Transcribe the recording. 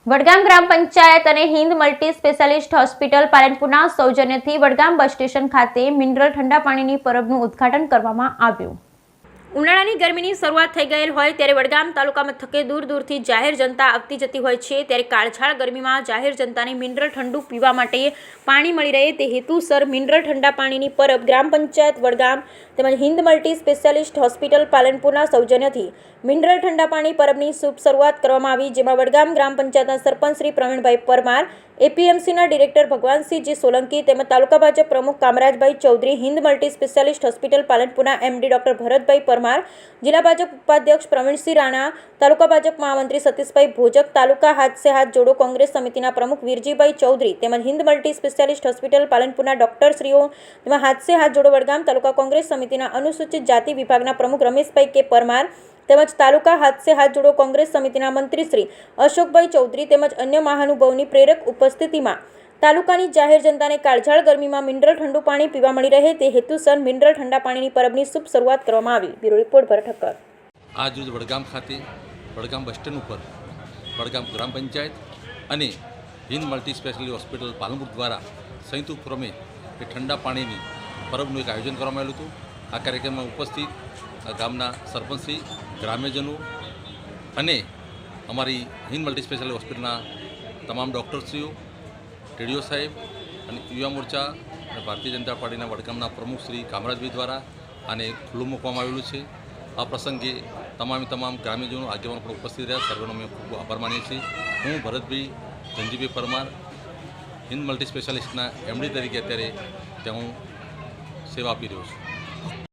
વડગામ ગ્રામ પંચાયત અને Hind multi specialist hospital પાલનપુરના સૌજન્યથી વડગામ બસ સ્ટેશન ખાતે મિનરલ ઠંડા પાણીની પરબનું ઉદ્ઘાટન કરવામાં આવ્યું। ઉનાળાની ગરમીની શરૂઆત થઈ ગયેલ હોય ત્યારે વડગામ તાલુકા મથકે દૂર દૂરથી જાહેર જનતા આવતી જતી હોય છે, ત્યારે કાળઝાળ ગરમીમાં જાહેર જનતાને મિનરલ ઠંડુ પીવા માટે પાણી મળી રહે તે હેતુસર મિનરલ ઠંડા પાણીની પરબ ગ્રામ પંચાયત વડગામ તેમજ હિન્દ મલ્ટી સ્પેશિયાલિસ્ટ હોસ્પિટલ પાલનપુરના સૌજન્યથી મિનરલ ઠંડા પાણી પરબની શુભ શરૂઆત કરવામાં આવી, જેમાં વડગામ ગ્રામ પંચાયતના સરપંચ શ્રી પ્રવીણભાઈ પરમાર, એપીએમસીના ડિરેક્ટર ભગવાનસિંહજી સોલંકી તેમજ તાલુકા ભાજપ પ્રમુખ Kamrajbhai Chaudhary, Hind multi specialist hospital પાલનપુરના એમડી ડોક્ટર ભરતભાઈ પરમાર, જિલ્લા ભાજપ ઉપાધ્યક્ષ પ્રવીણસિંહ રાણા, તાલુકા ભાજપ મહામંત્રી સતીશભાઈ ભોજક, તાલુકા હાથ સે હાથ જોડો કોંગ્રેસ સમિતિના પ્રમુખ વીરજીભાઈ ચૌધરી તેમજ હિન્દ મલ્ટી સ્પેશિયાલિસ્ટ હોસ્પિટલ પાલનપુરના ડોક્ટરશ્રીઓ તેમજ હાથ સે હાથ જોડો વડગામ તાલુકા કોંગ્રેસ સમિતિના અનુસૂચિત જાતિ વિભાગના પ્રમુખ રમેશભાઈ કે પરમાર તેમજ તાલુકા હાથ સે હાથ જોડો કોંગ્રેસ સમિતિના મંત્રી શ્રી અશોકભાઈ ચૌધરી તેમજ અન્ય મહાનુભાવોની પ્રેરક ઉપસ્થિતિમાં તાલુકાની જાહેર જનતાને કાળઝાળ ગરમીમાં મિનરલ ઠંડુ પાણી પીવા મળી રહે તે હેતુસર મિનરલ ઠંડા પાણીની પરબની શુભ શરૂઆત કરવામાં આવી। બ્યુરો રિપોર્ટ ભરત ઠક્કર। આજ રોજ વડગામ ખાતે વડગામ બસ સ્ટેન્ડ ઉપર વડગામ ગ્રામ પંચાયત અને Hind multi speciality hospital Palanpur દ્વારા સંયુક્ત ઉપક્રમે એ ઠંડા પાણીની પરબનું એક આયોજન કરવામાં આવેલું હતું। આ કાર્યક્રમમાં ઉપસ્થિત ગામના સરપંચશ્રી, ગ્રામ્યજનો અને અમારી હિન્દ મલ્ટી સ્પેશિયાલિટી હોસ્પિટલના તમામ ડૉક્ટરશ્રીઓ, ટીડીઓ સાહેબ અને યુવા મોરચા અને ભારતીય જનતા પાર્ટીના વડગામના પ્રમુખ શ્રી કામરાજભાઈ દ્વારા આને ખુલ્લું મૂકવામાં આવેલું છે। આ પ્રસંગે તમામ ગ્રામ્યજનો આગેવાનો પણ ઉપસ્થિત રહ્યા, સર્વેનો અમે ખૂબ આભાર માનીએ છીએ। હું ભરતભાઈ ધનજીભાઈ પરમાર હિન્દ મલ્ટી સ્પેશિયાલિસ્ટના એમડી તરીકે અત્યારે ત્યાં હું સેવા આપી રહ્યો છું।